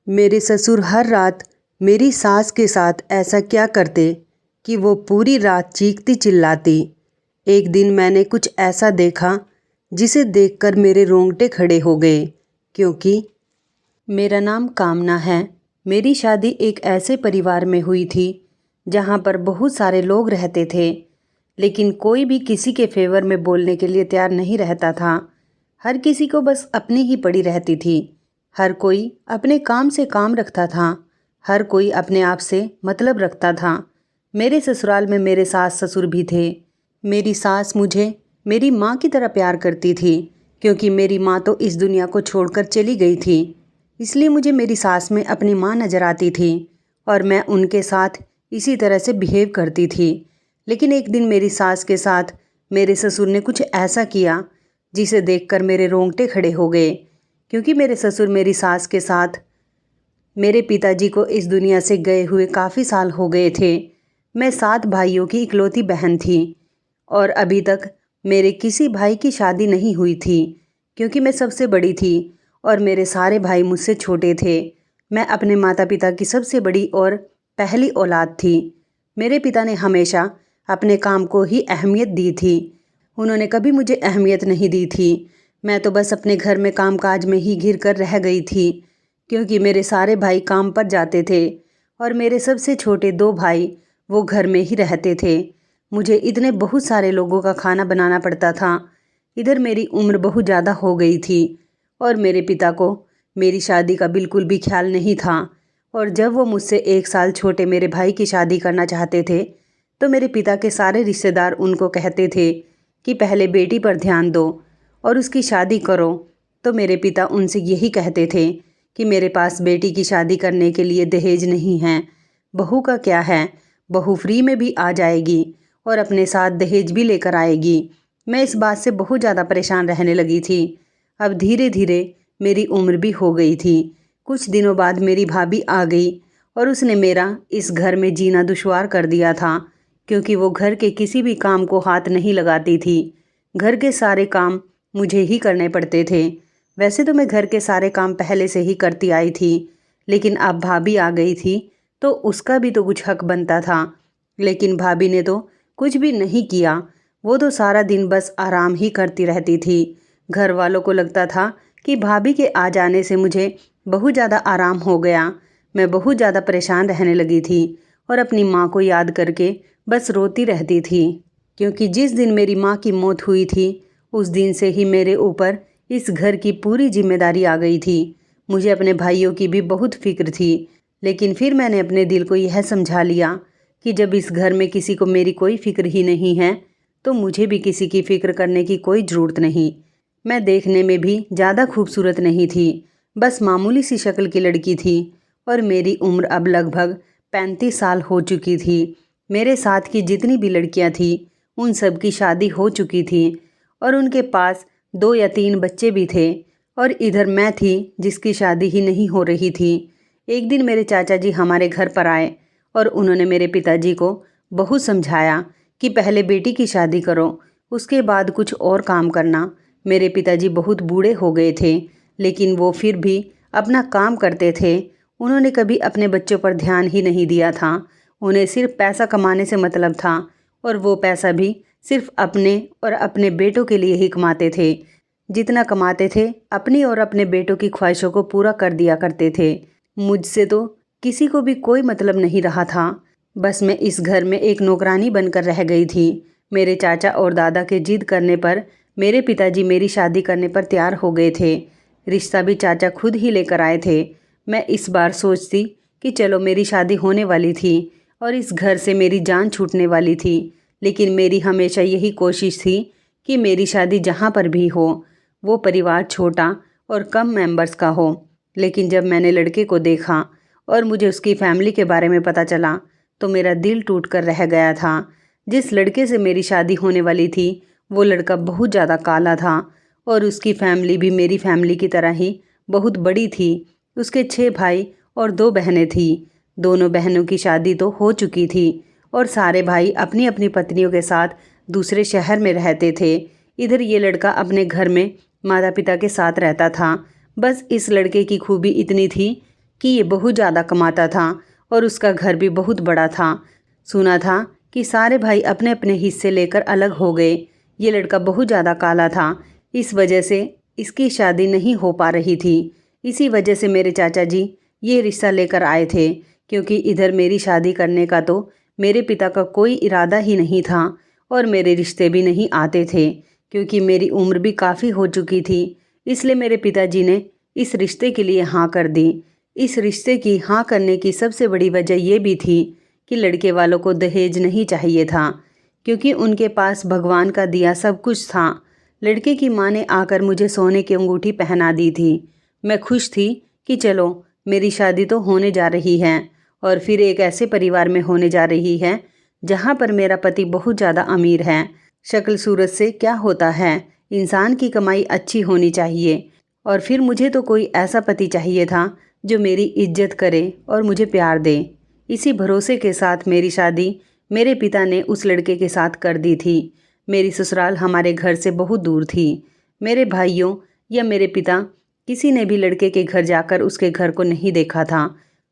मेरे ससुर हर रात मेरी सास के साथ ऐसा क्या करते कि वो पूरी रात चीखती चिल्लाती। एक दिन मैंने कुछ ऐसा देखा जिसे देखकर मेरे रोंगटे खड़े हो गए, क्योंकि मेरा नाम कामना है। मेरी शादी एक ऐसे परिवार में हुई थी जहाँ पर बहुत सारे लोग रहते थे, लेकिन कोई भी किसी के फेवर में बोलने के लिए तैयार नहीं रहता था। हर किसी को बस अपनी ही पड़ी रहती थी। हर कोई अपने काम से काम रखता था। हर कोई अपने आप से मतलब रखता था। मेरे ससुराल में मेरे सास ससुर भी थे। मेरी सास मुझे मेरी माँ की तरह प्यार करती थी, क्योंकि मेरी माँ तो इस दुनिया को छोड़कर चली गई थी। इसलिए मुझे मेरी सास में अपनी माँ नज़र आती थी और मैं उनके साथ इसी तरह से बिहेव करती थी। लेकिन एक दिन मेरी सास के साथ मेरे ससुर ने कुछ ऐसा किया जिसे देखकर मेरे रोंगटे खड़े हो गए, क्योंकि मेरे ससुर मेरी सास के साथ मेरे पिताजी को इस दुनिया से गए हुए काफ़ी साल हो गए थे। मैं 7 भाइयों की इकलौती बहन थी और अभी तक मेरे किसी भाई की शादी नहीं हुई थी, क्योंकि मैं सबसे बड़ी थी और मेरे सारे भाई मुझसे छोटे थे। मैं अपने माता पिता की सबसे बड़ी और पहली औलाद थी। मेरे पिता ने हमेशा अपने काम को ही अहमियत दी थी। उन्होंने कभी मुझे अहमियत नहीं दी थी। मैं तो बस अपने घर में कामकाज में ही घिर कर रह गई थी, क्योंकि मेरे सारे भाई काम पर जाते थे और मेरे सबसे छोटे 2 भाई वो घर में ही रहते थे। मुझे इतने बहुत सारे लोगों का खाना बनाना पड़ता था। इधर मेरी उम्र बहुत ज़्यादा हो गई थी और मेरे पिता को मेरी शादी का बिल्कुल भी ख्याल नहीं था। और जब वो मुझसे 1 साल छोटे मेरे भाई की शादी करना चाहते थे, तो मेरे पिता के सारे रिश्तेदार उनको कहते थे कि पहले बेटी पर ध्यान दो और उसकी शादी करो। तो मेरे पिता उनसे यही कहते थे कि मेरे पास बेटी की शादी करने के लिए दहेज नहीं है। बहू का क्या है, बहू फ्री में भी आ जाएगी और अपने साथ दहेज भी लेकर आएगी। मैं इस बात से बहुत ज़्यादा परेशान रहने लगी थी। अब धीरे धीरे मेरी उम्र भी हो गई थी। कुछ दिनों बाद मेरी भाभी आ गई और उसने मेरा इस घर में जीना दुश्वार कर दिया था, क्योंकि वो घर के किसी भी काम को हाथ नहीं लगाती थी। घर के सारे काम मुझे ही करने पड़ते थे। वैसे तो मैं घर के सारे काम पहले से ही करती आई थी, लेकिन अब भाभी आ गई थी तो उसका भी तो कुछ हक बनता था। लेकिन भाभी ने तो कुछ भी नहीं किया। वो तो सारा दिन बस आराम ही करती रहती थी। घर वालों को लगता था कि भाभी के आ जाने से मुझे बहुत ज़्यादा आराम हो गया। मैं बहुत ज़्यादा परेशान रहने लगी थी और अपनी माँ को याद करके बस रोती रहती थी, क्योंकि जिस दिन मेरी माँ की मौत हुई थी उस दिन से ही मेरे ऊपर इस घर की पूरी जिम्मेदारी आ गई थी। मुझे अपने भाइयों की भी बहुत फिक्र थी, लेकिन फिर मैंने अपने दिल को यह समझा लिया कि जब इस घर में किसी को मेरी कोई फिक्र ही नहीं है, तो मुझे भी किसी की फिक्र करने की कोई ज़रूरत नहीं। मैं देखने में भी ज़्यादा खूबसूरत नहीं थी, बस मामूली सी शक्ल की लड़की थी और मेरी उम्र अब लगभग 35 साल हो चुकी थी। मेरे साथ की जितनी भी लड़कियां थी उन सब की शादी हो चुकी थी और उनके पास 2 या 3 बच्चे भी थे, और इधर मैं थी जिसकी शादी ही नहीं हो रही थी। एक दिन मेरे चाचा जी हमारे घर पर आए और उन्होंने मेरे पिताजी को बहुत समझाया कि पहले बेटी की शादी करो, उसके बाद कुछ और काम करना। मेरे पिताजी बहुत बूढ़े हो गए थे, लेकिन वो फिर भी अपना काम करते थे। उन्होंने कभी अपने बच्चों पर ध्यान ही नहीं दिया था। उन्हें सिर्फ पैसा कमाने से मतलब था, और वो पैसा भी सिर्फ अपने और अपने बेटों के लिए ही कमाते थे। जितना कमाते थे अपनी और अपने बेटों की ख्वाहिशों को पूरा कर दिया करते थे। मुझसे तो किसी को भी कोई मतलब नहीं रहा था। बस मैं इस घर में एक नौकरानी बनकर रह गई थी। मेरे चाचा और दादा के जिद करने पर मेरे पिताजी मेरी शादी करने पर तैयार हो गए थे। रिश्ता भी चाचा खुद ही लेकर आए थे। मैं इस बार सोचती कि चलो मेरी शादी होने वाली थी और इस घर से मेरी जान छूटने वाली थी, लेकिन मेरी हमेशा यही कोशिश थी कि मेरी शादी जहाँ पर भी हो वो परिवार छोटा और कम मेंबर्स का हो। लेकिन जब मैंने लड़के को देखा और मुझे उसकी फैमिली के बारे में पता चला, तो मेरा दिल टूट कर रह गया था। जिस लड़के से मेरी शादी होने वाली थी वो लड़का बहुत ज़्यादा काला था और उसकी फैमिली भी मेरी फैमिली की तरह ही बहुत बड़ी थी। उसके 6 भाई और 2 बहनें थीं। दोनों बहनों की शादी तो हो चुकी थी और सारे भाई अपनी अपनी पत्नियों के साथ दूसरे शहर में रहते थे। इधर ये लड़का अपने घर में माता पिता के साथ रहता था। बस इस लड़के की खूबी इतनी थी कि ये बहुत ज़्यादा कमाता था और उसका घर भी बहुत बड़ा था। सुना था कि सारे भाई अपने अपने हिस्से लेकर अलग हो गए। ये लड़का बहुत ज़्यादा काला था, इस वजह से इसकी शादी नहीं हो पा रही थी। इसी वजह से मेरे चाचा जी ये रिश्ता लेकर आए थे, क्योंकि इधर मेरी शादी करने का तो मेरे पिता का कोई इरादा ही नहीं था और मेरे रिश्ते भी नहीं आते थे, क्योंकि मेरी उम्र भी काफ़ी हो चुकी थी। इसलिए मेरे पिताजी ने इस रिश्ते के लिए हाँ कर दी। इस रिश्ते की हाँ करने की सबसे बड़ी वजह ये भी थी कि लड़के वालों को दहेज नहीं चाहिए था, क्योंकि उनके पास भगवान का दिया सब कुछ था। लड़के की माँ ने आकर मुझे सोने की अंगूठी पहना दी थी। मैं खुश थी कि चलो मेरी शादी तो होने जा रही है, और फिर एक ऐसे परिवार में होने जा रही है जहाँ पर मेरा पति बहुत ज़्यादा अमीर है। शक्ल सूरत से क्या होता है, इंसान की कमाई अच्छी होनी चाहिए। और फिर मुझे तो कोई ऐसा पति चाहिए था जो मेरी इज्जत करे और मुझे प्यार दे। इसी भरोसे के साथ मेरी शादी मेरे पिता ने उस लड़के के साथ कर दी थी। मेरी ससुराल हमारे घर से बहुत दूर थी। मेरे भाइयों या मेरे पिता किसी ने भी लड़के के घर जाकर उसके घर को नहीं देखा था।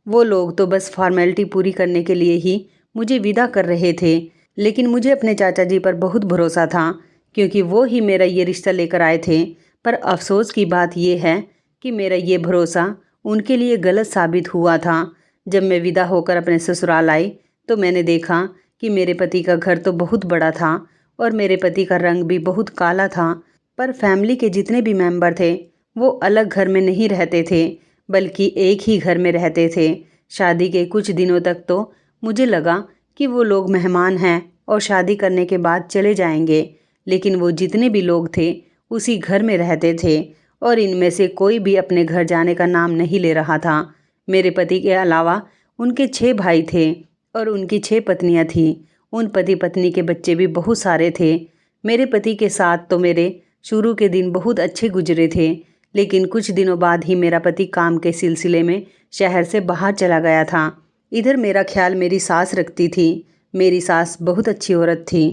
वो लोग तो बस फॉर्मेलिटी पूरी करने के लिए ही मुझे विदा कर रहे थे। लेकिन मुझे अपने चाचा जी पर बहुत भरोसा था, क्योंकि वो ही मेरा ये रिश्ता लेकर आए थे। पर अफसोस की बात यह है कि मेरा ये भरोसा उनके लिए गलत साबित हुआ था। जब मैं विदा होकर अपने ससुराल आई तो मैंने देखा कि मेरे पति का घर तो बहुत बड़ा था और मेरे पति का रंग भी बहुत काला था। पर फैमिली के जितने भी मेंबर थे वो अलग घर में नहीं रहते थे, बल्कि एक ही घर में रहते थे। शादी के कुछ दिनों तक तो मुझे लगा कि वो लोग मेहमान हैं और शादी करने के बाद चले जाएंगे, लेकिन वो जितने भी लोग थे उसी घर में रहते थे और इनमें से कोई भी अपने घर जाने का नाम नहीं ले रहा था। मेरे पति के अलावा उनके 6 भाई थे और उनकी 6 पत्नियां थीं। उन पति पत्नी के बच्चे भी बहुत सारे थे। मेरे पति के साथ तो मेरे शुरू के दिन बहुत अच्छे गुजरे थे, लेकिन कुछ दिनों बाद ही मेरा पति काम के सिलसिले में शहर से बाहर चला गया था। इधर मेरा ख्याल मेरी सास रखती थी। मेरी सास बहुत अच्छी औरत थी।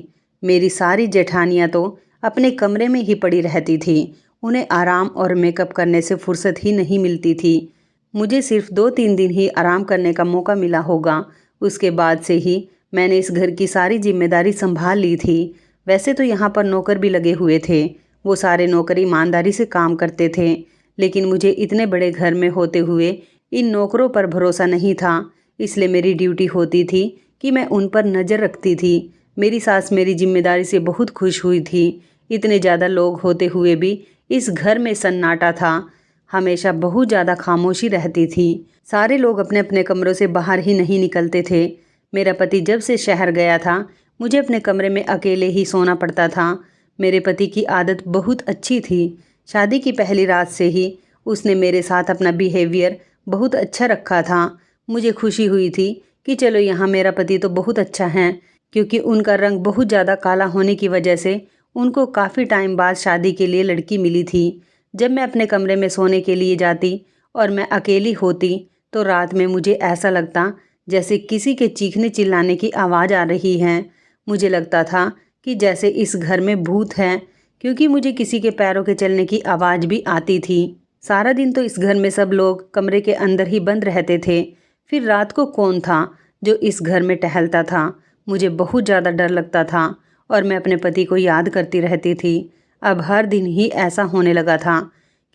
मेरी सारी जेठानियाँ तो अपने कमरे में ही पड़ी रहती थी। उन्हें आराम और मेकअप करने से फुर्सत ही नहीं मिलती थी। मुझे सिर्फ 2-3 दिन ही आराम करने का मौका मिला होगा। उसके बाद से ही मैंने इस घर की सारी जिम्मेदारी संभाल ली थी। वैसे तो यहाँ पर नौकर भी लगे हुए थे। वो सारे नौकर ईमानदारी से काम करते थे, लेकिन मुझे इतने बड़े घर में होते हुए इन नौकरों पर भरोसा नहीं था। इसलिए मेरी ड्यूटी होती थी कि मैं उन पर नज़र रखती थी। मेरी सास मेरी जिम्मेदारी से बहुत खुश हुई थी। इतने ज़्यादा लोग होते हुए भी इस घर में सन्नाटा था। हमेशा बहुत ज़्यादा खामोशी रहती थी। सारे लोग अपने अपने कमरों से बाहर ही नहीं निकलते थे। मेरा पति जब से शहर गया था मुझे अपने कमरे में अकेले ही सोना पड़ता था। मेरे पति की आदत बहुत अच्छी थी। शादी की पहली रात से ही उसने मेरे साथ अपना बिहेवियर बहुत अच्छा रखा था। मुझे खुशी हुई थी कि चलो यहाँ मेरा पति तो बहुत अच्छा है, क्योंकि उनका रंग बहुत ज़्यादा काला होने की वजह से उनको काफ़ी टाइम बाद शादी के लिए लड़की मिली थी। जब मैं अपने कमरे में सोने के लिए जाती और मैं अकेली होती तो रात में मुझे ऐसा लगता जैसे किसी के चीखने चिल्लाने की आवाज़ आ रही है। मुझे लगता था कि जैसे इस घर में भूत है, क्योंकि मुझे किसी के पैरों के चलने की आवाज़ भी आती थी। सारा दिन तो इस घर में सब लोग कमरे के अंदर ही बंद रहते थे, फिर रात को कौन था जो इस घर में टहलता था। मुझे बहुत ज़्यादा डर लगता था और मैं अपने पति को याद करती रहती थी। अब हर दिन ही ऐसा होने लगा था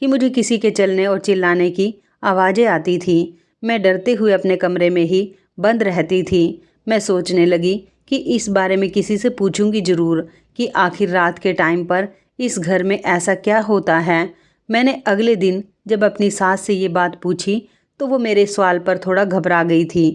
कि मुझे किसी के चलने और चिल्लाने की आवाज़ें आती थी। मैं डरते हुए अपने कमरे में ही बंद रहती थी। मैं सोचने लगी कि इस बारे में किसी से पूछूंगी ज़रूर कि आखिर रात के टाइम पर इस घर में ऐसा क्या होता है। मैंने अगले दिन जब अपनी सास से ये बात पूछी तो वो मेरे सवाल पर थोड़ा घबरा गई थी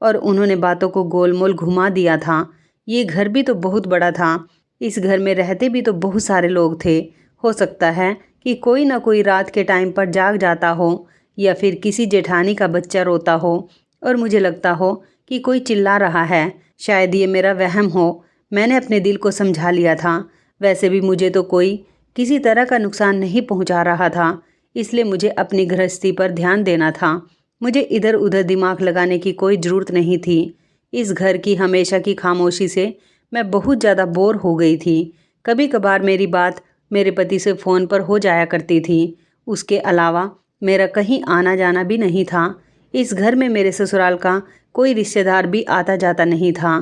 और उन्होंने बातों को गोलमोल घुमा दिया था। ये घर भी तो बहुत बड़ा था, इस घर में रहते भी तो बहुत सारे लोग थे। हो सकता है कि कोई ना कोई रात के टाइम पर जाग जाता हो या फिर किसी जेठानी का बच्चा रोता हो और मुझे लगता हो कि कोई चिल्ला रहा है। शायद ये मेरा वहम हो। मैंने अपने दिल को समझा लिया था। वैसे भी मुझे तो कोई किसी तरह का नुकसान नहीं पहुंचा रहा था, इसलिए मुझे अपनी गृहस्थी पर ध्यान देना था। मुझे इधर उधर दिमाग लगाने की कोई ज़रूरत नहीं थी। इस घर की हमेशा की खामोशी से मैं बहुत ज़्यादा बोर हो गई थी। कभी कभार मेरी बात मेरे पति से फ़ोन पर हो जाया करती थी। उसके अलावा मेरा कहीं आना जाना भी नहीं था। इस घर में मेरे ससुराल का कोई रिश्तेदार भी आता जाता नहीं था।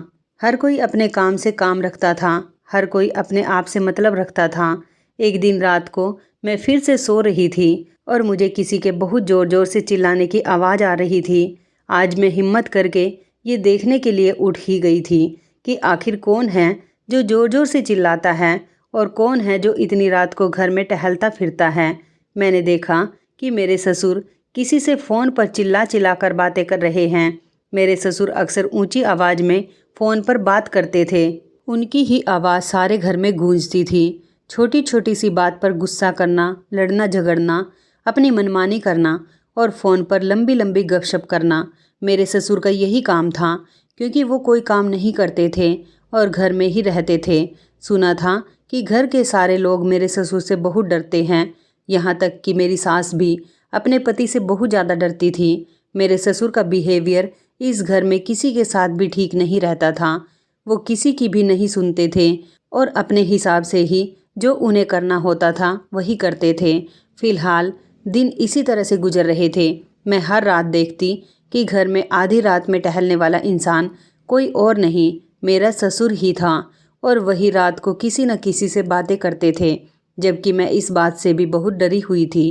हर कोई अपने काम से काम रखता था, हर कोई अपने आप से मतलब रखता था। एक दिन रात को मैं फिर से सो रही थी और मुझे किसी के बहुत ज़ोर ज़ोर से चिल्लाने की आवाज़ आ रही थी। आज मैं हिम्मत करके ये देखने के लिए उठ ही गई थी कि आखिर कौन है जो ज़ोर ज़ोर से चिल्लाता है और कौन है जो इतनी रात को घर में टहलता फिरता है। मैंने देखा कि मेरे ससुर किसी से फ़ोन पर चिल्ला चिल्ला कर बातें कर रहे हैं। मेरे ससुर अक्सर ऊंची आवाज़ में फ़ोन पर बात करते थे। उनकी ही आवाज़ सारे घर में गूंजती थी। छोटी छोटी सी बात पर गुस्सा करना, लड़ना झगड़ना, अपनी मनमानी करना और फ़ोन पर लंबी लंबी गपशप करना मेरे ससुर का यही काम था, क्योंकि वो कोई काम नहीं करते थे और घर में ही रहते थे। सुना था कि घर के सारे लोग मेरे ससुर से बहुत डरते हैं, यहाँ तक कि मेरी सास भी अपने पति से बहुत ज़्यादा डरती थी। मेरे ससुर का बिहेवियर इस घर में किसी के साथ भी ठीक नहीं रहता था। वो किसी की भी नहीं सुनते थे और अपने हिसाब से ही जो उन्हें करना होता था वही करते थे। फिलहाल दिन इसी तरह से गुजर रहे थे। मैं हर रात देखती कि घर में आधी रात में टहलने वाला इंसान कोई और नहीं, मेरा ससुर ही था और वही रात को किसी न किसी से बातें करते थे। जबकि मैं इस बात से भी बहुत डरी हुई थी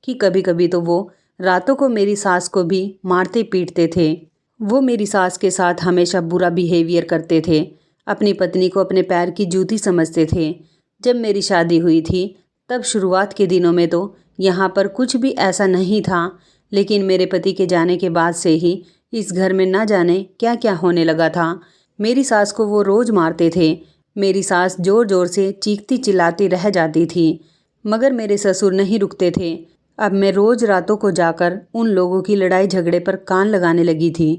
कि कभी कभी तो वो रातों को मेरी सास को भी मारते पीटते थे। वो मेरी सास के साथ हमेशा बुरा बिहेवियर करते थे, अपनी पत्नी को अपने पैर की जूती समझते थे। जब मेरी शादी हुई थी तब शुरुआत के दिनों में तो यहाँ पर कुछ भी ऐसा नहीं था, लेकिन मेरे पति के जाने के बाद से ही इस घर में ना जाने क्या क्या होने लगा था। मेरी सास को वो रोज़ मारते थे। मेरी सास ज़ोर ज़ोर से चीखती चिल्लाती रह जाती थी, मगर मेरे ससुर नहीं रुकते थे। अब मैं रोज़ रातों को जाकर उन लोगों की लड़ाई झगड़े पर कान लगाने लगी थी,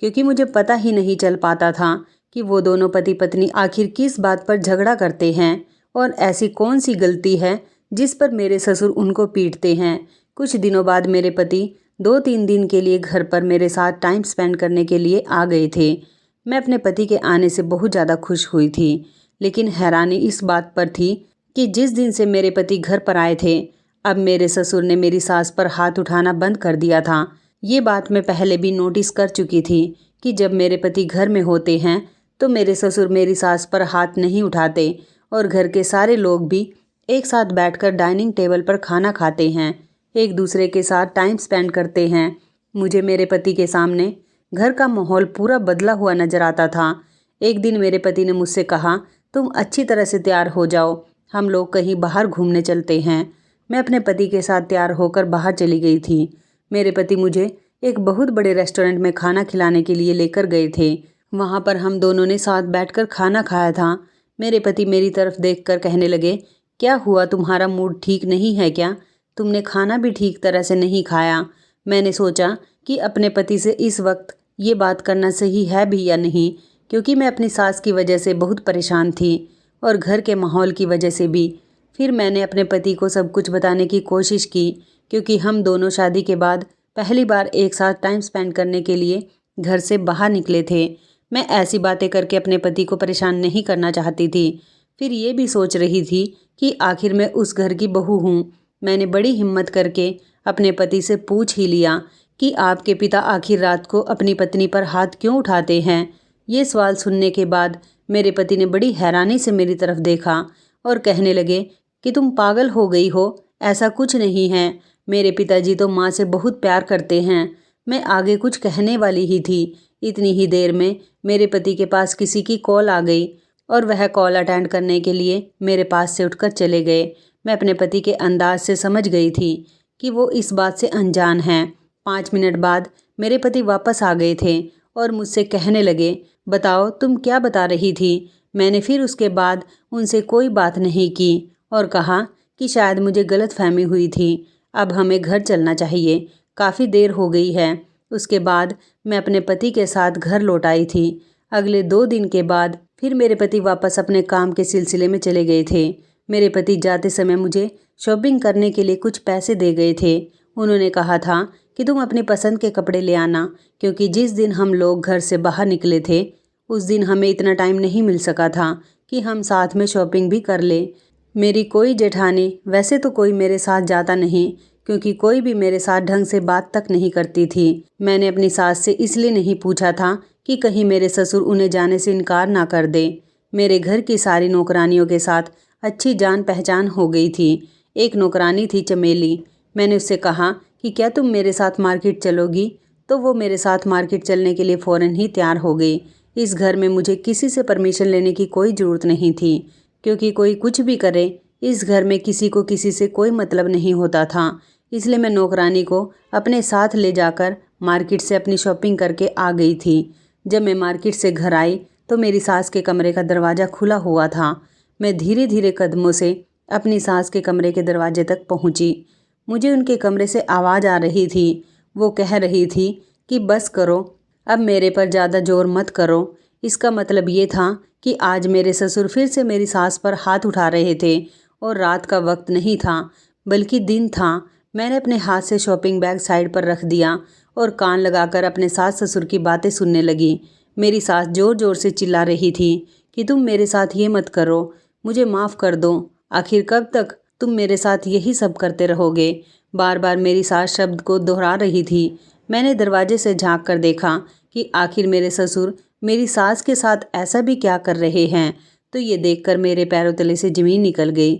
क्योंकि मुझे पता ही नहीं चल पाता था कि वो दोनों पति पत्नी आखिर किस बात पर झगड़ा करते हैं और ऐसी कौन सी गलती है जिस पर मेरे ससुर उनको पीटते हैं। कुछ दिनों बाद मेरे पति 2-3 दिन के लिए घर पर मेरे साथ टाइम स्पेंड करने के लिए आ गए थे। मैं अपने पति के आने से बहुत ज़्यादा खुश हुई थी, लेकिन हैरानी इस बात पर थी कि जिस दिन से मेरे पति घर पर आए थे, अब मेरे ससुर ने मेरी सास पर हाथ उठाना बंद कर दिया था। ये बात मैं पहले भी नोटिस कर चुकी थी कि जब मेरे पति घर में होते हैं तो मेरे ससुर मेरी सास पर हाथ नहीं उठाते और घर के सारे लोग भी एक साथ बैठकर डाइनिंग टेबल पर खाना खाते हैं, एक दूसरे के साथ टाइम स्पेंड करते हैं। मुझे मेरे पति के सामने घर का माहौल पूरा बदला हुआ नजर आता था। एक दिन मेरे पति ने मुझसे कहा, तुम अच्छी तरह से तैयार हो जाओ, हम लोग कहीं बाहर घूमने चलते हैं। मैं अपने पति के साथ तैयार होकर बाहर चली गई थी। मेरे पति मुझे एक बहुत बड़े रेस्टोरेंट में खाना खिलाने के लिए लेकर गए थे। वहाँ पर हम दोनों ने साथ बैठकर खाना खाया था। मेरे पति मेरी तरफ देखकर कहने लगे, क्या हुआ, तुम्हारा मूड ठीक नहीं है क्या? तुमने खाना भी ठीक तरह से नहीं खाया। मैंने सोचा कि अपने पति से इस वक्त ये बात करना सही है भी या नहीं, क्योंकि मैं अपनी सास की वजह से बहुत परेशान थी और घर के माहौल की वजह से भी। फिर मैंने अपने पति को सब कुछ बताने की कोशिश की, क्योंकि हम दोनों शादी के बाद पहली बार एक साथ टाइम स्पेंड करने के लिए घर से बाहर निकले थे। मैं ऐसी बातें करके अपने पति को परेशान नहीं करना चाहती थी। फिर ये भी सोच रही थी कि आखिर मैं उस घर की बहू हूँ। मैंने बड़ी हिम्मत करके अपने पति से पूछ ही लिया कि आपके पिता आखिर रात को अपनी पत्नी पर हाथ क्यों उठाते हैं। ये सवाल सुनने के बाद मेरे पति ने बड़ी हैरानी से मेरी तरफ देखा और कहने लगे कि तुम पागल हो गई हो, ऐसा कुछ नहीं है। मेरे पिताजी तो माँ से बहुत प्यार करते हैं। मैं आगे कुछ कहने वाली ही थी, इतनी ही देर में मेरे पति के पास किसी की कॉल आ गई और वह कॉल अटेंड करने के लिए मेरे पास से उठकर चले गए। मैं अपने पति के अंदाज से समझ गई थी कि वो इस बात से अनजान हैं। 5 मिनट बाद मेरे पति वापस आ गए थे और मुझसे कहने लगे, बताओ तुम क्या बता रही थी। मैंने फिर उसके बाद उनसे कोई बात नहीं की और कहा कि शायद मुझे गलतफहमी हुई थी, अब हमें घर चलना चाहिए, काफ़ी देर हो गई है। उसके बाद मैं अपने पति के साथ घर लौट आई थी। अगले 2 दिन के बाद फिर मेरे पति वापस अपने काम के सिलसिले में चले गए थे। मेरे पति जाते समय मुझे शॉपिंग करने के लिए कुछ पैसे दे गए थे। उन्होंने कहा था कि तुम अपनी पसंद के कपड़े ले आना, क्योंकि जिस दिन हम लोग घर से बाहर निकले थे उस दिन हमें इतना टाइम नहीं मिल सका था कि हम साथ में शॉपिंग भी कर ले। मेरी कोई जेठानी, वैसे तो कोई मेरे साथ जाता नहीं, क्योंकि कोई भी मेरे साथ ढंग से बात तक नहीं करती थी। मैंने अपनी सास से इसलिए नहीं पूछा था कि कहीं मेरे ससुर उन्हें जाने से इनकार ना कर दे। मेरे घर की सारी नौकरानियों के साथ अच्छी जान पहचान हो गई थी। एक नौकरानी थी चमेली। मैंने उससे कहा कि क्या तुम मेरे साथ मार्केट चलोगी, तो वो मेरे साथ मार्केट चलने के लिए फ़ौरन ही तैयार हो गई। इस घर में मुझे किसी से परमिशन लेने की कोई ज़रूरत नहीं थी, क्योंकि कोई कुछ भी करे, इस घर में किसी को किसी से कोई मतलब नहीं होता था। इसलिए मैं नौकरानी को अपने साथ ले जाकर मार्केट से अपनी शॉपिंग करके आ गई थी। जब मैं मार्केट से घर आई तो मेरी सास के कमरे का दरवाज़ा खुला हुआ था। मैं धीरे धीरे कदमों से अपनी सास के कमरे के दरवाजे तक पहुंची। मुझे उनके कमरे से आवाज़ आ रही थी। वो कह रही थी कि बस करो, अब मेरे पर ज़्यादा जोर मत करो। इसका मतलब ये था कि आज मेरे ससुर फिर से मेरी सास पर हाथ उठा रहे थे और रात का वक्त नहीं था बल्कि दिन था। मैंने अपने हाथ से शॉपिंग बैग साइड पर रख दिया और कान लगाकर अपने सास ससुर की बातें सुनने लगी। मेरी सास ज़ोर ज़ोर से चिल्ला रही थी कि तुम मेरे साथ ये मत करो, मुझे माफ़ कर दो। आखिर कब तक तुम मेरे साथ यही सब करते रहोगे? बार बार मेरी सास शब्द को दोहरा रही थी। मैंने दरवाजे से झांक कर देखा कि आखिर मेरे ससुर मेरी सास के साथ ऐसा भी क्या कर रहे हैं। तो ये देखकर मेरे पैरों तले से ज़मीन निकल गई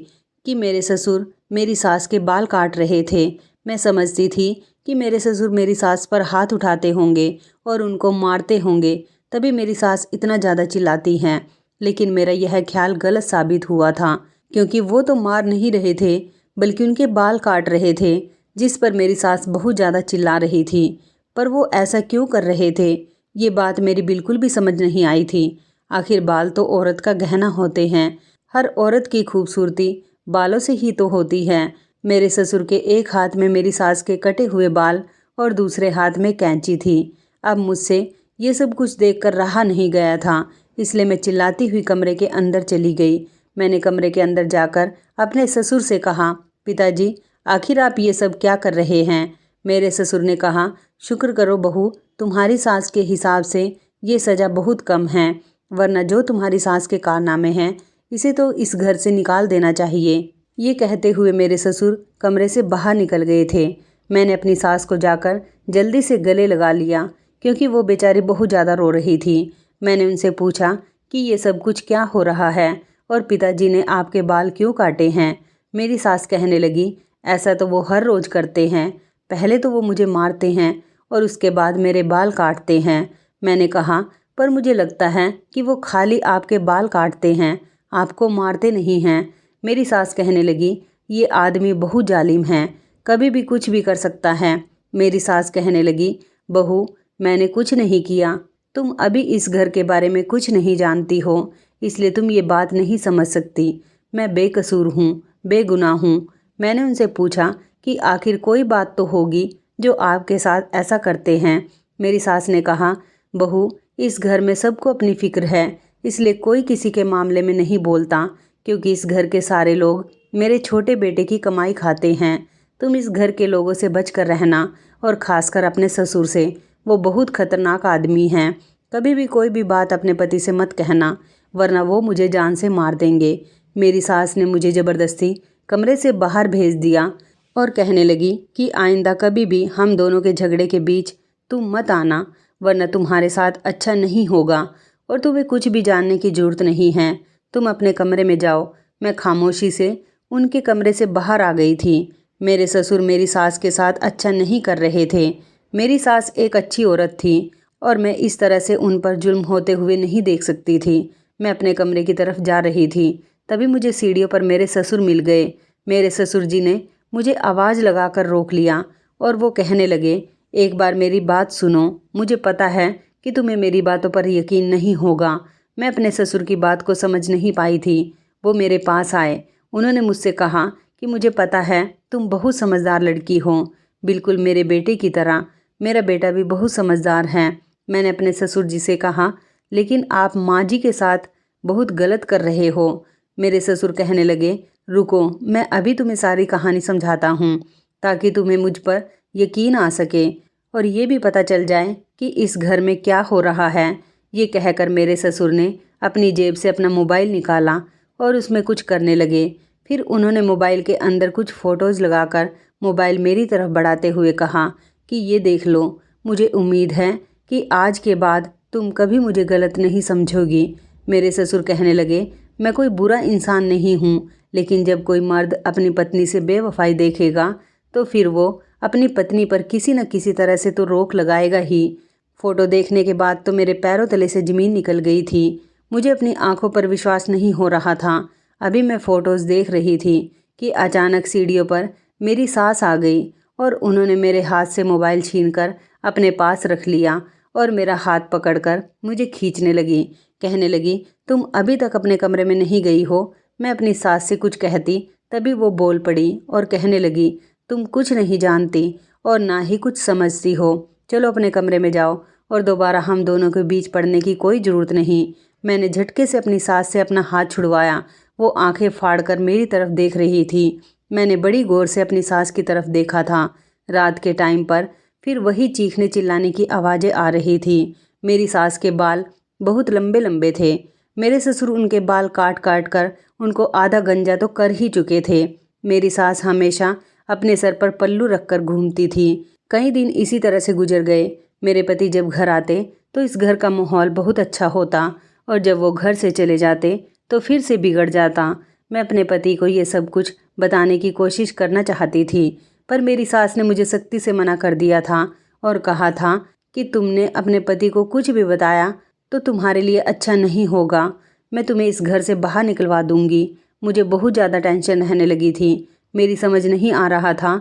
कि मेरे ससुर मेरी सास के बाल काट रहे थे। मैं समझती थी कि मेरे ससुर मेरी सास पर हाथ उठाते होंगे और उनको मारते होंगे, तभी मेरी सास इतना ज़्यादा चिल्लाती हैं। लेकिन मेरा यह ख्याल गलत साबित हुआ था, क्योंकि वो तो मार नहीं रहे थे बल्कि उनके बाल काट रहे थे, जिस पर मेरी सास बहुत ज़्यादा चिल्ला रही थी। पर वो ऐसा क्यों कर रहे थे, ये बात मेरी बिल्कुल भी समझ नहीं आई थी। आखिर बाल तो औरत का गहना होते हैं। हर औरत की खूबसूरती बालों से ही तो होती है। मेरे ससुर के एक हाथ में मेरी सास के कटे हुए बाल और दूसरे हाथ में कैंची थी। अब मुझसे ये सब कुछ देखकर रहा नहीं गया था, इसलिए मैं चिल्लाती हुई कमरे के अंदर चली गई। मैंने कमरे के अंदर जाकर अपने ससुर से कहा, पिताजी, आखिर आप ये सब क्या कर रहे हैं? मेरे ससुर ने कहा, शुक्र करो बहू, तुम्हारी सास के हिसाब से ये सज़ा बहुत कम है, वरना जो तुम्हारी सास के कारनामे हैं, इसे तो इस घर से निकाल देना चाहिए। ये कहते हुए मेरे ससुर कमरे से बाहर निकल गए थे। मैंने अपनी सास को जाकर जल्दी से गले लगा लिया, क्योंकि वो बेचारी बहुत ज़्यादा रो रही थी। मैंने उनसे पूछा कि ये सब कुछ क्या हो रहा है और पिताजी ने आपके बाल क्यों काटे हैं? मेरी सास कहने लगी, ऐसा तो वो हर रोज़ करते हैं। पहले तो वो मुझे मारते हैं और उसके बाद मेरे बाल काटते हैं। मैंने कहा, पर मुझे लगता है कि वो खाली आपके बाल काटते हैं, आपको मारते नहीं हैं। मेरी सास कहने लगी, ये आदमी बहुत जालिम है, कभी भी कुछ भी कर सकता है। मेरी सास कहने लगी, बहू, मैंने कुछ नहीं किया, तुम अभी इस घर के बारे में कुछ नहीं जानती हो, इसलिए तुम ये बात नहीं समझ सकती। मैं बेकसूर हूँ, बेगुनाह हूँ। मैंने उनसे पूछा कि आखिर कोई बात तो होगी जो आपके साथ ऐसा करते हैं। मेरी सास ने कहा, बहू, इस घर में सबको अपनी फ़िक्र है, इसलिए कोई किसी के मामले में नहीं बोलता, क्योंकि इस घर के सारे लोग मेरे छोटे बेटे की कमाई खाते हैं। तुम इस घर के लोगों से बचकर रहना, और ख़ासकर अपने ससुर से। वो बहुत खतरनाक आदमी हैं। कभी भी कोई भी बात अपने पति से मत कहना, वरना वो मुझे जान से मार देंगे। मेरी सास ने मुझे ज़बरदस्ती कमरे से बाहर भेज दिया और कहने लगी कि आइंदा कभी भी हम दोनों के झगड़े के बीच तुम मत आना, वरना तुम्हारे साथ अच्छा नहीं होगा और तुम्हें कुछ भी जानने की ज़रूरत नहीं है। तुम अपने कमरे में जाओ। मैं खामोशी से उनके कमरे से बाहर आ गई थी। मेरे ससुर मेरी सास के साथ अच्छा नहीं कर रहे थे। मेरी सास एक अच्छी औरत थी और मैं इस तरह से उन पर जुल्म होते हुए नहीं देख सकती थी। मैं अपने कमरे की तरफ जा रही थी, तभी मुझे सीढ़ियों पर मेरे ससुर मिल गए। मेरे ससुर जी ने मुझे आवाज़ लगाकर रोक लिया और वो कहने लगे, एक बार मेरी बात सुनो। मुझे पता है कि तुम्हें मेरी बातों पर यकीन नहीं होगा। मैं अपने ससुर की बात को समझ नहीं पाई थी। वो मेरे पास आए। उन्होंने मुझसे कहा कि मुझे पता है तुम बहुत समझदार लड़की हो, बिल्कुल मेरे बेटे की तरह। मेरा बेटा भी बहुत समझदार है। मैंने अपने ससुर जी से कहा, लेकिन आप माँ जी के साथ बहुत गलत कर रहे हो। मेरे ससुर कहने लगे, रुको, मैं अभी तुम्हें सारी कहानी समझाता हूँ, ताकि तुम्हें मुझ पर यकीन आ सके और ये भी पता चल जाए कि इस घर में क्या हो रहा है। ये कहकर मेरे ससुर ने अपनी जेब से अपना मोबाइल निकाला और उसमें कुछ करने लगे। फिर उन्होंने मोबाइल के अंदर कुछ फ़ोटोज़ लगाकर मोबाइल मेरी तरफ बढ़ाते हुए कहा कि ये देख लो, मुझे उम्मीद है कि आज के बाद तुम कभी मुझे गलत नहीं समझोगी। मेरे ससुर कहने लगे, मैं कोई बुरा इंसान नहीं हूँ, लेकिन जब कोई मर्द अपनी पत्नी से बेवफाई देखेगा तो फिर वो अपनी पत्नी पर किसी न किसी तरह से तो रोक लगाएगा ही। फ़ोटो देखने के बाद तो मेरे पैरों तले से ज़मीन निकल गई थी। मुझे अपनी आंखों पर विश्वास नहीं हो रहा था। अभी मैं फ़ोटोज़ देख रही थी कि अचानक सीढ़ियों पर मेरी सास आ गई और उन्होंने मेरे हाथ से मोबाइल छीनकर अपने पास रख लिया और मेरा हाथ पकड़कर मुझे खींचने लगी। कहने लगी, तुम अभी तक अपने कमरे में नहीं गई हो। मैं अपनी सास से कुछ कहती तभी वो बोल पड़ी और कहने लगी, तुम कुछ नहीं जानती और ना ही कुछ समझती हो। चलो अपने कमरे में जाओ और दोबारा हम दोनों के बीच पड़ने की कोई ज़रूरत नहीं। मैंने झटके से अपनी सास से अपना हाथ छुड़वाया। वो आंखें फाड़कर मेरी तरफ देख रही थी। मैंने बड़ी गौर से अपनी सास की तरफ देखा था। रात के टाइम पर फिर वही चीखने चिल्लाने की आवाज़ें आ रही थी। मेरी सास के बाल बहुत लंबे लंबे थे। मेरे ससुर उनके बाल काट काट कर उनको आधा गंजा तो कर ही चुके थे। मेरी सास हमेशा अपने सर पर पल्लू रखकर घूमती थी। कई दिन इसी तरह से गुजर गए। मेरे पति जब घर आते तो इस घर का माहौल बहुत अच्छा होता और जब वो घर से चले जाते तो फिर से बिगड़ जाता। मैं अपने पति को ये सब कुछ बताने की कोशिश करना चाहती थी, पर मेरी सास ने मुझे सख्ती से मना कर दिया था और कहा था कि तुमने अपने पति को कुछ भी बताया तो तुम्हारे लिए अच्छा नहीं होगा। मैं तुम्हें इस घर से बाहर निकलवा दूंगी। मुझे बहुत ज़्यादा टेंशन रहने लगी थी। मेरी समझ नहीं आ रहा था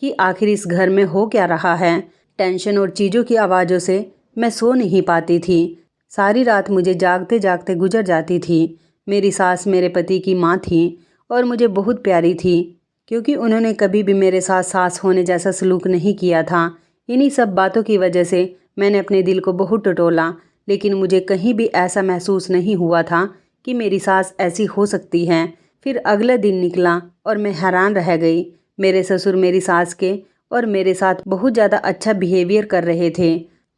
कि आखिर इस घर में हो क्या रहा है। टेंशन और चीज़ों की आवाज़ों से मैं सो नहीं पाती थी। सारी रात मुझे जागते जागते गुजर जाती थी। मेरी सास मेरे पति की माँ थी और मुझे बहुत प्यारी थी, क्योंकि उन्होंने कभी भी मेरे साथ सास होने जैसा सलूक नहीं किया था। इन्हीं सब बातों की वजह से मैंने अपने दिल को बहुत टटोला, लेकिन मुझे कहीं भी ऐसा महसूस नहीं हुआ था कि मेरी सास ऐसी हो सकती है। फिर अगला दिन निकला और मैं हैरान रह गई। मेरे ससुर मेरी सास के और मेरे साथ बहुत ज़्यादा अच्छा बिहेवियर कर रहे थे।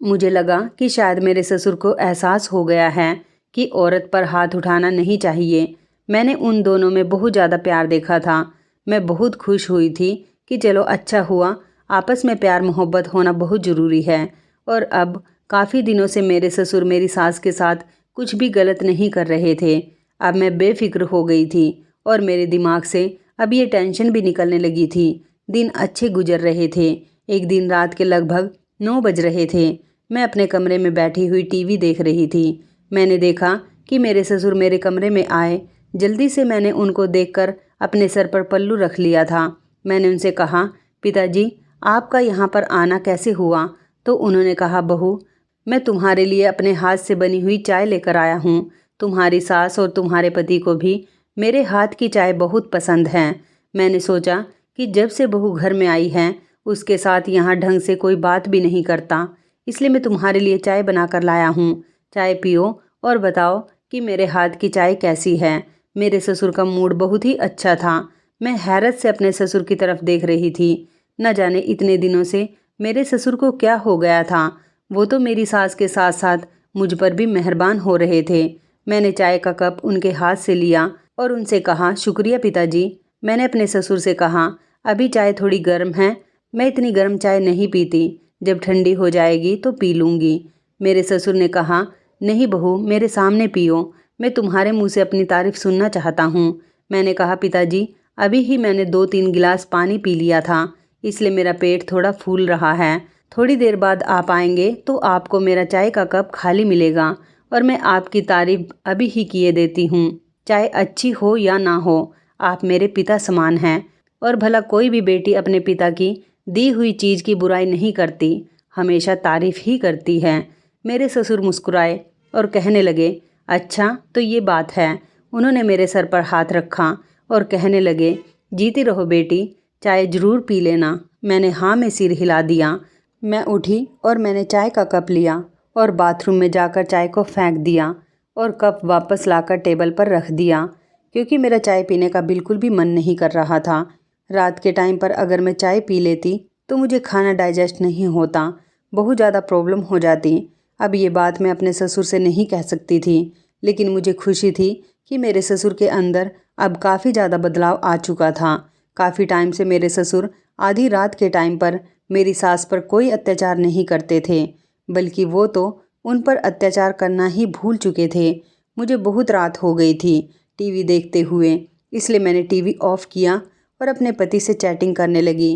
मुझे लगा कि शायद मेरे ससुर को एहसास हो गया है कि औरत पर हाथ उठाना नहीं चाहिए। मैंने उन दोनों में बहुत ज़्यादा प्यार देखा था। मैं बहुत खुश हुई थी कि चलो अच्छा हुआ, आपस में प्यार मोहब्बत होना बहुत ज़रूरी है। और अब काफ़ी दिनों से मेरे ससुर मेरी सास के साथ कुछ भी गलत नहीं कर रहे थे। अब मैं बेफिक्र हो गई थी और मेरे दिमाग से अब ये टेंशन भी निकलने लगी थी। दिन अच्छे गुजर रहे थे। एक दिन रात के लगभग 9 बज रहे थे। मैं अपने कमरे में बैठी हुई टीवी देख रही थी। मैंने देखा कि मेरे ससुर मेरे कमरे में आए। जल्दी से मैंने उनको देखकर अपने सर पर पल्लू रख लिया था। मैंने उनसे कहा, पिताजी आपका यहाँ पर आना कैसे हुआ? तो उन्होंने कहा, बहू मैं तुम्हारे लिए अपने हाथ से बनी हुई चाय लेकर आया हूँ। तुम्हारी सास और तुम्हारे पति को भी मेरे हाथ की चाय बहुत पसंद है। मैंने सोचा कि जब से बहू घर में आई है उसके साथ यहाँ ढंग से कोई बात भी नहीं करता, इसलिए मैं तुम्हारे लिए चाय बना कर लाया हूँ। चाय पियो और बताओ कि मेरे हाथ की चाय कैसी है। मेरे ससुर का मूड बहुत ही अच्छा था। मैं हैरत से अपने ससुर की तरफ देख रही थी। न जाने इतने दिनों से मेरे ससुर को क्या हो गया था। वो तो मेरी सास के साथ साथ मुझ पर भी मेहरबान हो रहे थे। मैंने चाय का कप उनके हाथ से लिया और उनसे कहा, शुक्रिया पिताजी। मैंने अपने ससुर से कहा, अभी चाय थोड़ी गर्म है, मैं इतनी गर्म चाय नहीं पीती, जब ठंडी हो जाएगी तो पी लूँगी। मेरे ससुर ने कहा, नहीं बहू मेरे सामने पियो, मैं तुम्हारे मुंह से अपनी तारीफ सुनना चाहता हूँ। मैंने कहा, पिताजी अभी ही मैंने 2-3 गिलास पानी पी लिया था, इसलिए मेरा पेट थोड़ा फूल रहा है। थोड़ी देर बाद आप आएंगे तो आपको मेरा चाय का कप खाली मिलेगा और मैं आपकी तारीफ अभी ही किए देती हूँ। चाहे अच्छी हो या ना हो, आप मेरे पिता समान हैं। और भला कोई भी बेटी अपने पिता की दी हुई चीज़ की बुराई नहीं करती, हमेशा तारीफ ही करती है। मेरे ससुर मुस्कुराए और कहने लगे, अच्छा तो ये बात है। उन्होंने मेरे सर पर हाथ रखा और कहने लगे, जीती रहो बेटी, चाय ज़रूर पी लेना। मैंने हाँ में सिर हिला दिया। मैं उठी और मैंने चाय का कप लिया और बाथरूम में जाकर चाय को फेंक दिया और कप वापस लाकर टेबल पर रख दिया, क्योंकि मेरा चाय पीने का बिल्कुल भी मन नहीं कर रहा था। रात के टाइम पर अगर मैं चाय पी लेती तो मुझे खाना डाइजेस्ट नहीं होता, बहुत ज़्यादा प्रॉब्लम हो जाती। अब ये बात मैं अपने ससुर से नहीं कह सकती थी, लेकिन मुझे खुशी थी कि मेरे ससुर के अंदर अब काफ़ी ज़्यादा बदलाव आ चुका था। काफ़ी टाइम से मेरे ससुर आधी रात के टाइम पर मेरी सास पर कोई अत्याचार नहीं करते थे, बल्कि वो तो उन पर अत्याचार करना ही भूल चुके थे। मुझे बहुत रात हो गई थी टीवी देखते हुए, इसलिए मैंने टीवी ऑफ किया और अपने पति से चैटिंग करने लगी।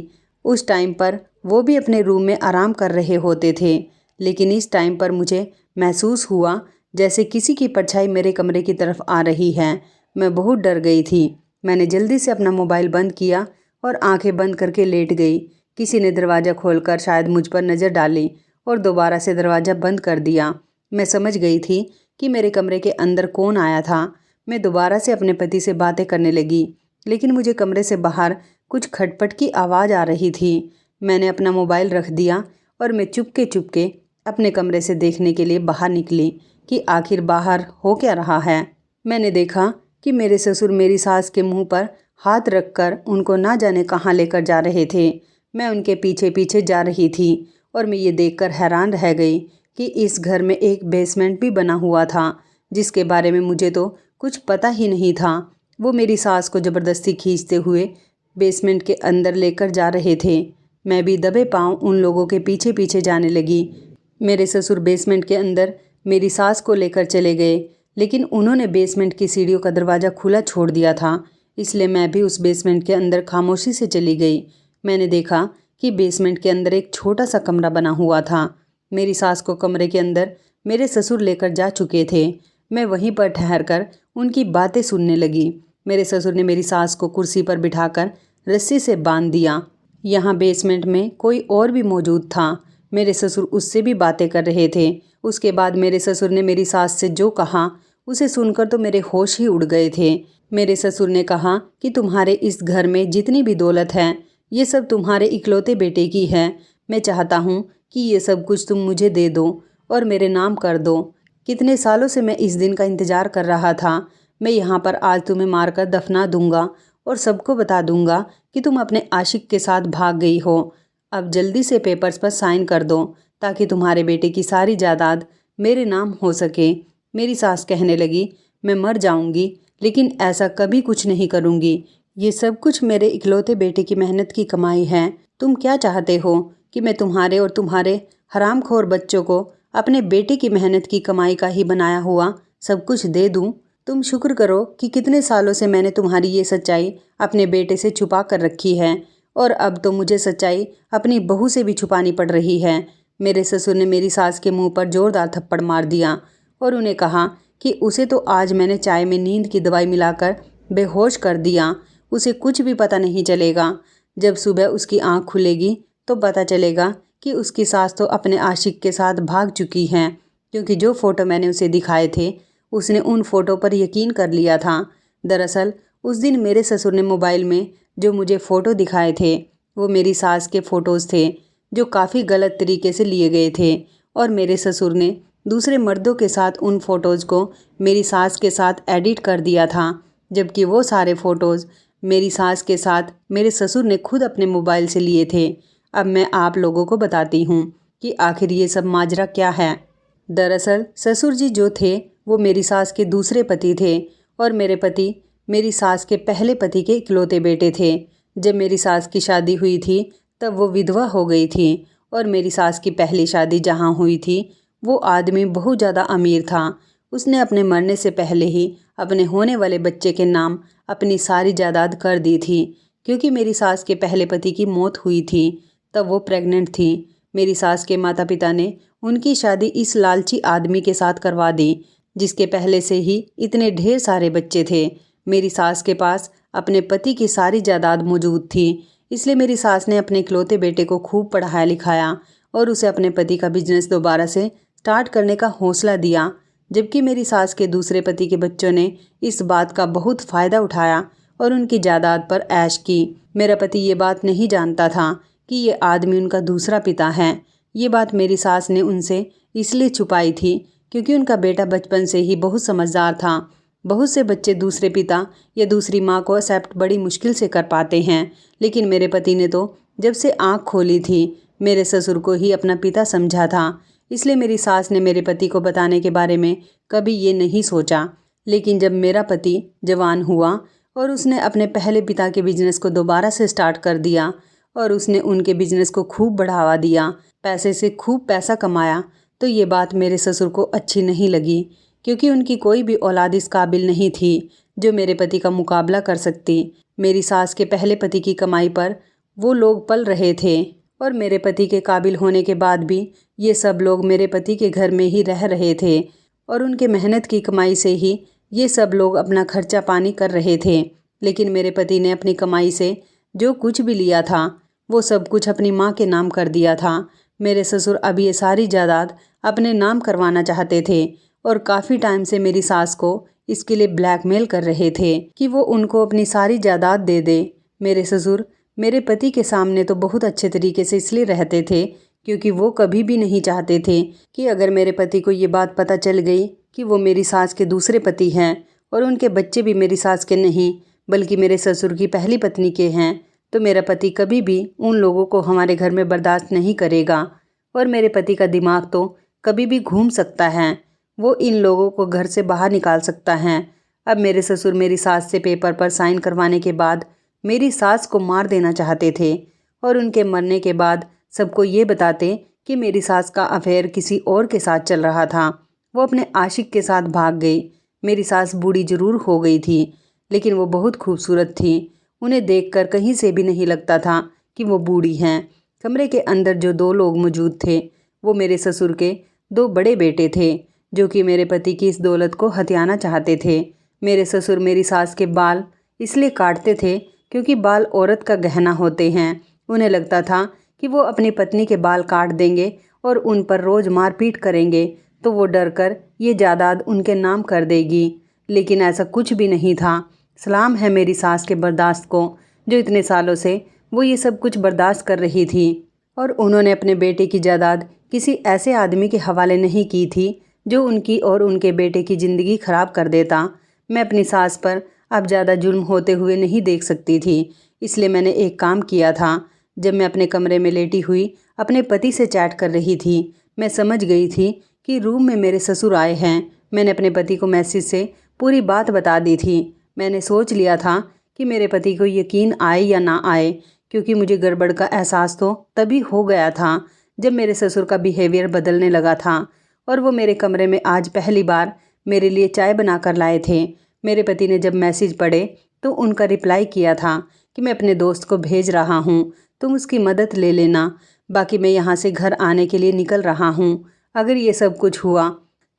उस टाइम पर वो भी अपने रूम में आराम कर रहे होते थे, लेकिन इस टाइम पर मुझे महसूस हुआ जैसे किसी की परछाई मेरे कमरे की तरफ आ रही है। मैं बहुत डर गई थी। मैंने जल्दी से अपना मोबाइल बंद किया और आंखें बंद करके लेट गई। किसी ने दरवाज़ा खोलकर शायद मुझ पर नज़र डाली और दोबारा से दरवाज़ा बंद कर दिया। मैं समझ गई थी कि मेरे कमरे के अंदर कौन आया था। मैं दोबारा से अपने पति से बातें करने लगी, लेकिन मुझे कमरे से बाहर कुछ खटपट की आवाज़ आ रही थी। मैंने अपना मोबाइल रख दिया और मैं चुपके चुपके अपने कमरे से देखने के लिए बाहर निकली कि आखिर बाहर हो क्या रहा है। मैंने देखा कि मेरे ससुर मेरी सास के मुंह पर हाथ रखकर उनको ना जाने कहाँ लेकर जा रहे थे। मैं उनके पीछे पीछे जा रही थी और मैं ये देखकर हैरान रह गई कि इस घर में एक बेसमेंट भी बना हुआ था, जिसके बारे में मुझे तो कुछ पता ही नहीं था। वो मेरी सास को ज़बरदस्ती खींचते हुए बेसमेंट के अंदर लेकर जा रहे थे। मैं भी दबे पांव उन लोगों के पीछे पीछे जाने लगी। मेरे ससुर बेसमेंट के अंदर मेरी सास को लेकर चले गए, लेकिन उन्होंने बेसमेंट की सीढ़ियों का दरवाज़ा खुला छोड़ दिया था, इसलिए मैं भी उस बेसमेंट के अंदर खामोशी से चली गई। मैंने देखा कि बेसमेंट के अंदर एक छोटा सा कमरा बना हुआ था। मेरी सास को कमरे के अंदर मेरे ससुर लेकर जा चुके थे। मैं वहीं पर ठहरकर उनकी बातें सुनने लगी। मेरे ससुर ने मेरी सास को कुर्सी पर बिठाकर रस्सी से बांध दिया। यहाँ बेसमेंट में कोई और भी मौजूद था। मेरे ससुर उससे भी बातें कर रहे थे। उसके बाद मेरे ससुर ने मेरी सास से जो कहा उसे सुनकर तो मेरे होश ही उड़ गए थे। मेरे ससुर ने कहा कि तुम्हारे इस घर में जितनी भी दौलत है, ये सब तुम्हारे इकलौते बेटे की है। मैं चाहता हूँ कि ये सब कुछ तुम मुझे दे दो और मेरे नाम कर दो। कितने सालों से मैं इस दिन का इंतज़ार कर रहा था। मैं यहाँ पर आज तुम्हें मारकर दफना दूंगा और सबको बता दूंगा कि तुम अपने आशिक के साथ भाग गई हो। अब जल्दी से पेपर्स पर साइन कर दो ताकि तुम्हारे बेटे की सारी जायदाद मेरे नाम हो सके। मेरी सास कहने लगी, मैं मर जाऊंगी लेकिन ऐसा कभी कुछ नहीं करूंगी। ये सब कुछ मेरे इकलौते बेटे की मेहनत की कमाई है। तुम क्या चाहते हो कि मैं तुम्हारे और तुम्हारे हरामखोर बच्चों को अपने बेटे की मेहनत की कमाई का ही बनाया हुआ सब कुछ दे दूं? तुम शुक्र करो कि कितने सालों से मैंने तुम्हारी ये सच्चाई अपने बेटे से छुपा कर रखी है और अब तो मुझे सच्चाई अपनी बहू से भी छुपानी पड़ रही है। मेरे ससुर ने मेरी सास के मुंह पर जोरदार थप्पड़ मार दिया और उन्हें कहा कि उसे तो आज मैंने चाय में नींद की दवाई मिलाकर बेहोश कर दिया। उसे कुछ भी पता नहीं चलेगा। जब सुबह उसकी आंख खुलेगी तो पता चलेगा कि उसकी सास तो अपने आशिक के साथ भाग चुकी हैं, क्योंकि जो फ़ोटो मैंने उसे दिखाए थे उसने उन फ़ोटो पर यकीन कर लिया था। दरअसल उस दिन मेरे ससुर ने मोबाइल में जो मुझे फ़ोटो दिखाए थे वो मेरी सास के फ़ोटोज़ थे, जो काफ़ी गलत तरीके से लिए गए थे और मेरे ससुर ने दूसरे मर्दों के साथ उन फ़ोटोज़ को मेरी सास के साथ एडिट कर दिया था, जबकि वो सारे फ़ोटोज़ मेरी सास के साथ मेरे ससुर ने खुद अपने मोबाइल से लिए थे। अब मैं आप लोगों को बताती हूँ कि आखिर ये सब माजरा क्या है। दरअसल ससुर जी जो थे वो मेरी सास के दूसरे पति थे और मेरे पति मेरी सास के पहले पति के इकलौते बेटे थे। जब मेरी सास की शादी हुई थी तब वो विधवा हो गई थी और मेरी सास की पहली शादी जहाँ हुई थी वो आदमी बहुत ज़्यादा अमीर था। उसने अपने मरने से पहले ही अपने होने वाले बच्चे के नाम अपनी सारी जायदाद कर दी थी। क्योंकि मेरी सास के पहले पति की मौत हुई थी तब वो प्रेग्नेंट थी। मेरी सास के माता पिता ने उनकी शादी इस लालची आदमी के साथ करवा दी, जिसके पहले से ही इतने ढेर सारे बच्चे थे। मेरी सास के पास अपने पति की सारी जायदाद मौजूद थी, इसलिए मेरी सास ने अपने इकलौते बेटे को खूब पढ़ाया लिखाया और उसे अपने पति का बिजनेस दोबारा से स्टार्ट करने का हौसला दिया। जबकि मेरी सास के दूसरे पति के बच्चों ने इस बात का बहुत फ़ायदा उठाया और उनकी जायदाद पर ऐश की। मेरा पति ये बात नहीं जानता था कि ये आदमी उनका दूसरा पिता है। ये बात मेरी सास ने उनसे इसलिए छुपाई थी क्योंकि उनका बेटा बचपन से ही बहुत समझदार था। बहुत से बच्चे दूसरे पिता या दूसरी माँ को एक्सेप्ट बड़ी मुश्किल से कर पाते हैं, लेकिन मेरे पति ने तो जब से आँख खोली थी मेरे ससुर को ही अपना पिता समझा था। इसलिए मेरी सास ने मेरे पति को बताने के बारे में कभी ये नहीं सोचा। लेकिन जब मेरा पति जवान हुआ और उसने अपने पहले पिता के बिजनेस को दोबारा से स्टार्ट कर दिया और उसने उनके बिजनेस को खूब बढ़ावा दिया, पैसे से खूब पैसा कमाया। तो ये बात मेरे ससुर को अच्छी नहीं लगी, क्योंकि उनकी कोई भी औलाद इस काबिल नहीं थी जो मेरे पति का मुकाबला कर सकती। मेरी सास के पहले पति की कमाई पर वो लोग पल रहे थे और मेरे पति के काबिल होने के बाद भी ये सब लोग मेरे पति के घर में ही रह रहे थे और उनके मेहनत की कमाई से ही ये सब लोग अपना खर्चा पानी कर रहे थे। लेकिन मेरे पति ने अपनी कमाई से जो कुछ भी लिया था वो सब कुछ अपनी माँ के नाम कर दिया था। मेरे ससुर अब ये सारी जायदाद अपने नाम करवाना चाहते थे और काफ़ी टाइम से मेरी सास को इसके लिए ब्लैकमेल कर रहे थे कि वो उनको अपनी सारी जायदाद दे दे। मेरे ससुर मेरे पति के सामने तो बहुत अच्छे तरीके से इसलिए रहते थे क्योंकि वो कभी भी नहीं चाहते थे कि अगर मेरे पति को ये बात पता चल गई कि वो मेरी सास के दूसरे पति हैं और उनके बच्चे भी मेरी सास के नहीं बल्कि मेरे ससुर की पहली पत्नी के हैं, तो मेरा पति कभी भी उन लोगों को हमारे घर में बर्दाश्त नहीं करेगा और मेरे पति का दिमाग तो कभी भी घूम सकता है, वो इन लोगों को घर से बाहर निकाल सकता है। अब मेरे ससुर मेरी सास से पेपर पर साइन करवाने के बाद मेरी सास को मार देना चाहते थे और उनके मरने के बाद सबको ये बताते कि मेरी सास का अफेयर किसी और के साथ चल रहा था। वो अपने आशिक के साथ भाग गई। मेरी सास बूढ़ी जरूर हो गई थी लेकिन वो बहुत खूबसूरत थी। उन्हें देखकर कहीं से भी नहीं लगता था कि वो बूढ़ी हैं। कमरे के अंदर जो दो लोग मौजूद थे वो मेरे ससुर के दो बड़े बेटे थे जो कि मेरे पति की इस दौलत को हथियाना चाहते थे। मेरे ससुर मेरी सास के बाल इसलिए काटते थे क्योंकि बाल औरत का गहना होते हैं। उन्हें लगता था कि वो अपनी पत्नी के बाल काट देंगे और उन पर रोज़ मारपीट करेंगे तो वो डर कर ये जायदाद उनके नाम कर देगी। लेकिन ऐसा कुछ भी नहीं था। सलाम है मेरी सास के बर्दाश्त को, जो इतने सालों से वो ये सब कुछ बर्दाश्त कर रही थी और उन्होंने अपने बेटे की जायदाद किसी ऐसे आदमी के हवाले नहीं की थी जो उनकी और उनके बेटे की ज़िंदगी ख़राब कर देता। मैं अपनी सास पर अब ज़्यादा जुल्म होते हुए नहीं देख सकती थी, इसलिए मैंने एक काम किया था। जब मैं अपने कमरे में लेटी हुई अपने पति से चैट कर रही थी, मैं समझ गई थी कि रूम में मेरे ससुर आए हैं। मैंने अपने पति को मैसेज से पूरी बात बता दी थी। मैंने सोच लिया था कि मेरे पति को यकीन आए या ना आए, क्योंकि मुझे गड़बड़ का एहसास तो तभी हो गया था जब मेरे ससुर का बिहेवियर बदलने लगा था और वो मेरे कमरे में आज पहली बार मेरे लिए चाय बना कर लाए थे। मेरे पति ने जब मैसेज पढ़े तो उनका रिप्लाई किया था कि मैं अपने दोस्त को भेज रहा हूँ, तुम उसकी मदद ले लेना, बाकी मैं यहाँ से घर आने के लिए निकल रहा हूँ। अगर ये सब कुछ हुआ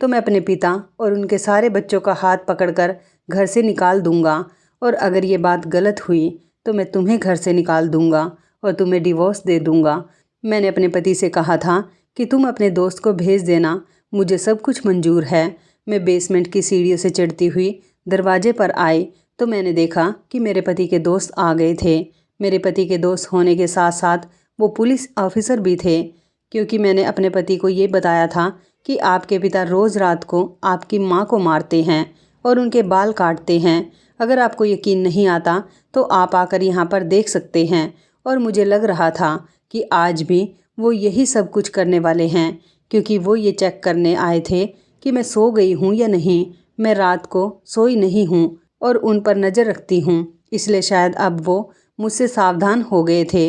तो मैं अपने पिता और उनके सारे बच्चों का हाथ पकड़कर घर से निकाल दूंगा और अगर ये बात गलत हुई तो मैं तुम्हें घर से निकाल दूंगा और तुम्हें डिवोर्स दे दूंगा। मैंने अपने पति से कहा था कि तुम अपने दोस्त को भेज देना, मुझे सब कुछ मंजूर है। मैं बेसमेंट की सीढ़ियों से चढ़ती हुई दरवाजे पर आई तो मैंने देखा कि मेरे पति के दोस्त आ गए थे। मेरे पति के दोस्त होने के साथ साथ वो पुलिस ऑफिसर भी थे, क्योंकि मैंने अपने पति को ये बताया था कि आपके पिता रोज़ रात को आपकी माँ को मारते हैं और उनके बाल काटते हैं। अगर आपको यकीन नहीं आता तो आप आकर यहाँ पर देख सकते हैं। और मुझे लग रहा था कि आज भी वो यही सब कुछ करने वाले हैं, क्योंकि वो ये चेक करने आए थे कि मैं सो गई हूँ या नहीं। मैं रात को सोई नहीं हूँ और उन पर नज़र रखती हूँ, इसलिए शायद अब वो मुझसे सावधान हो गए थे।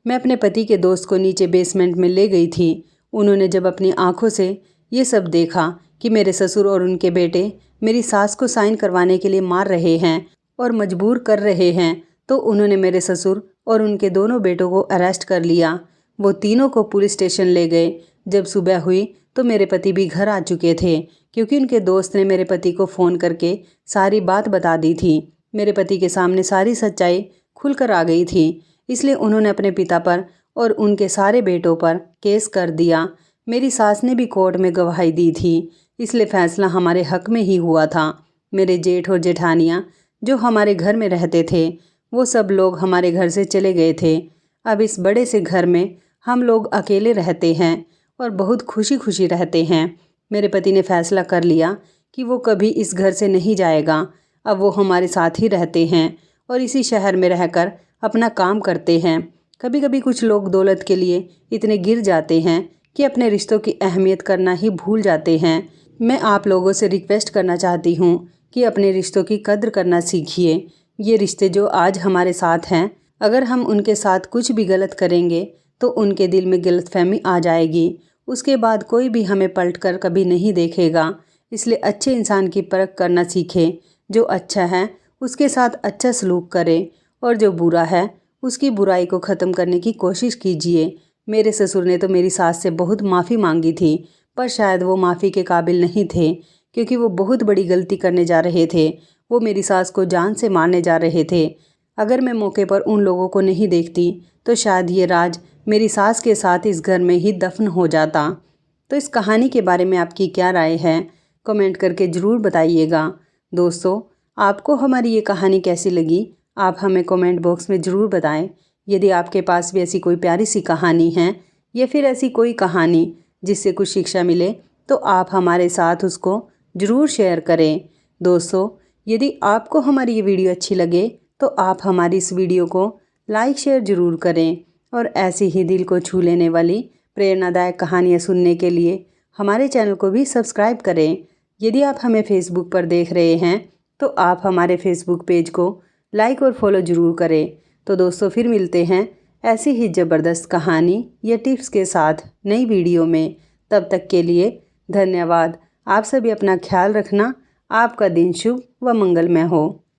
मैं अपने पति के दोस्त को नीचे बेसमेंट में ले गई थी। उन्होंने जब अपनी आंखों से ये सब देखा कि मेरे ससुर और उनके बेटे मेरी सास को साइन करवाने के लिए मार रहे हैं और मजबूर कर रहे हैं, तो उन्होंने मेरे ससुर और उनके दोनों बेटों को अरेस्ट कर लिया। वो तीनों को पुलिस स्टेशन ले गए। जब सुबह हुई तो मेरे पति भी घर आ चुके थे, क्योंकि उनके दोस्त ने मेरे पति को फ़ोन करके सारी बात बता दी थी। मेरे पति के सामने सारी सच्चाई खुलकर आ गई थी, इसलिए उन्होंने अपने पिता पर और उनके सारे बेटों पर केस कर दिया। मेरी सास ने भी कोर्ट में गवाही दी थी, इसलिए फैसला हमारे हक में ही हुआ था। मेरे जेठ और जेठानियाँ जो हमारे घर में रहते थे वो सब लोग हमारे घर से चले गए थे। अब इस बड़े से घर में हम लोग अकेले रहते हैं और बहुत खुशी खुशी रहते हैं। मेरे पति ने फैसला कर लिया कि वो कभी इस घर से नहीं जाएगा। अब वो हमारे साथ ही रहते हैं और इसी शहर में रहकर अपना काम करते हैं। कभी कभी कुछ लोग दौलत के लिए इतने गिर जाते हैं कि अपने रिश्तों की अहमियत करना ही भूल जाते हैं। मैं आप लोगों से रिक्वेस्ट करना चाहती हूँ कि अपने रिश्तों की कद्र करना सीखिए। ये रिश्ते जो आज हमारे साथ हैं अगर हम उनके साथ कुछ भी गलत करेंगे तो उनके दिल में गलतफहमी आ जाएगी। उसके बाद कोई भी हमें पलटकर कभी नहीं देखेगा। इसलिए अच्छे इंसान की परख करना सीखें। जो अच्छा है उसके साथ अच्छा सलूक करें और जो बुरा है उसकी बुराई को ख़त्म करने की कोशिश कीजिए। मेरे ससुर ने तो मेरी सास से बहुत माफ़ी मांगी थी, पर शायद वो माफ़ी के काबिल नहीं थे, क्योंकि वो बहुत बड़ी गलती करने जा रहे थे। वो मेरी सास को जान से मारने जा रहे थे। अगर मैं मौके पर उन लोगों को नहीं देखती तो शायद ये राज मेरी सास के साथ इस घर में ही दफन हो जाता। तो इस कहानी के बारे में आपकी क्या राय है, कमेंट करके ज़रूर बताइएगा। दोस्तों, आपको हमारी ये कहानी कैसी लगी, आप हमें कमेंट बॉक्स में ज़रूर बताएं। यदि आपके पास भी ऐसी कोई प्यारी सी कहानी है या फिर ऐसी कोई कहानी जिससे कुछ शिक्षा मिले, तो आप हमारे साथ उसको ज़रूर शेयर करें। दोस्तों, यदि आपको हमारी ये वीडियो अच्छी लगे तो आप हमारी इस वीडियो को लाइक शेयर ज़रूर करें और ऐसी ही दिल को छू लेने वाली प्रेरणादायक कहानियाँ सुनने के लिए हमारे चैनल को भी सब्सक्राइब करें। यदि आप हमें फेसबुक पर देख रहे हैं तो आप हमारे फेसबुक पेज को लाइक और फॉलो ज़रूर करें। तो दोस्तों, फिर मिलते हैं ऐसी ही ज़बरदस्त कहानी या टिप्स के साथ नई वीडियो में। तब तक के लिए धन्यवाद। आप सभी अपना ख्याल रखना। आपका दिन शुभ व मंगलमय हो।